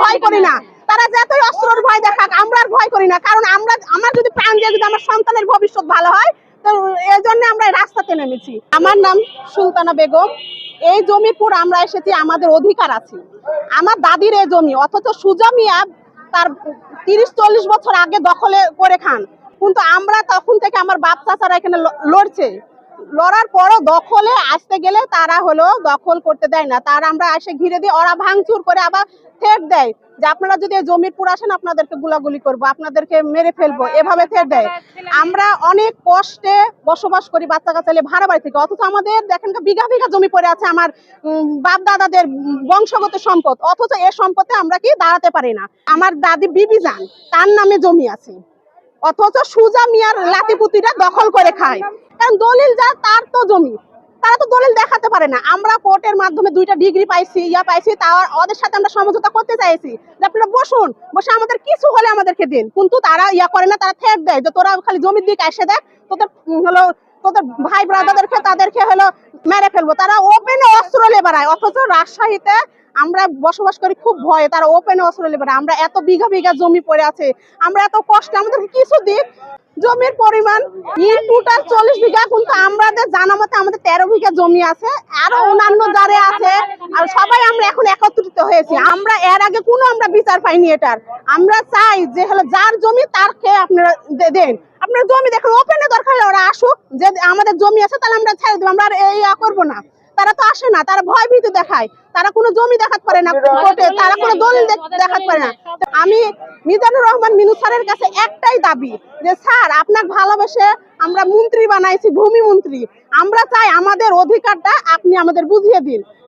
ভয় করি না। তারা যতই অস্ত্রের ভয় দেখাক আমরা আর ভয় করি না, কারণ আমার যদি প্রাণ দিয়ে যদি আমার সন্তানের ভবিষ্যৎ ভালো হয় তো এই জন্য আমরা রাস্তাতে নেমেছি। আমার নাম সুলতানা বেগম। এই জমির পুর আমরা এসেছি, আমাদের অধিকার আছে। আমার দাদির এই জমি, অথচ সুজা মিয়া তার 30-40 বছর আগে দখলে করে খান, কিন্তু আমরা তখন থেকে আমার বাপ চাচারা এখানে লড়ছে, লড়ার পরও দখলে আসতে গেলে তারা হলো দখল করতে দেয় না। তারা আমরা এসে ঘিরে দিয়ে ওরা ভাঙচুর করে আবার থ্রেট দেয় যে আপনারা যদি জমির পুর আসেন আপনাদেরকে গুলাগুলি করবো, আপনাদেরকে মেরে ফেলবো, এভাবে থ্রেট দেয়। আমরা অনেক কষ্টে বসবাস করি বাচ্চা কাচ্চা ভাড়া বাড়ি থেকে, অথচ আমাদের দেখেন বিঘা বিঘা জমি পড়ে আছে, আমার বাপ দাদাদের বংশগত সম্পদ, অথচ এ সম্পদে আমরা কি দাঁড়াতে পারি না। আমার দাদি বিবি যান তার নামে জমি আছে, অথচ সুজা মিয়ার লাতিপুতিরা দখল করে খায়। কারণ দলিল যা তার তো জমি, তারা তো দলিল দেখাতে পারে না। আমরা কোর্টের মাধ্যমে 2টা ডিগ্রি পাইছি, পাইছি, তাও ওদের সাথে আমরা সমঝোতা করতে চাইছি যে আপনারা বসুন, বসে আমাদের কিছু হলে আমাদেরকে দিন, কিন্তু তারা করে না। তারা থ্রেট দেয় যে তোরা খালি জমির দিকে এসে দেখ, তোদের ভাই ব্রাদারদেরকে তাদেরকে হলো মেরে ফেলবো। তারা ওপেনে অস্ত্র নিয়ে বেড়ায়, অথচ রাজশাহীতে আমরা বসবাস করি খুব ভয়ে, তারা ওপেনে অস্ত্র নিয়ে বেড়ায়। আমরা এত বিঘা বিঘা জমি পড়ে আছে, আমরা এত কষ্ট, আমাদেরকে কিছু দিক। জমির পরিমাণ টোটাল 40 বিঘা, কিন্তু আমাদের জানা মতে আমাদের 13 বিঘা জমি আছে, আরো অন্যান্য যারা আছে, আর সবাই আমরা এখন একত্রিত হয়েছি। আমরা এর আগে কোনো আমরা বিচার পাইনি এটার। আমরা চাই যে হলো যার জমি তারকে আপনারা দেন, আপনার জমি দেখেন ওপেনে, দরকার হলে ওরা আসুক, যে আমাদের জমি আছে তাহলে আমরা ছেড়ে দেবো, আমরা আর এই করবো না। তারা তো আসে না, তারা ভয় ভীতি দেখায়, তারা কোনো জমি দেখাতে পারে না কোর্টে, তারা কোনো দলিল দেখাতে পারে না। আমি মিজানুর রহমান মিনু স্যারের কাছে একটাই দাবি যে স্যার আপনাকে ভালোবেসে আমরা মন্ত্রী বানাইছি, ভূমি মন্ত্রী, আমরা চাই আমাদের অধিকারটা আপনি আমাদের বুঝিয়ে দিন।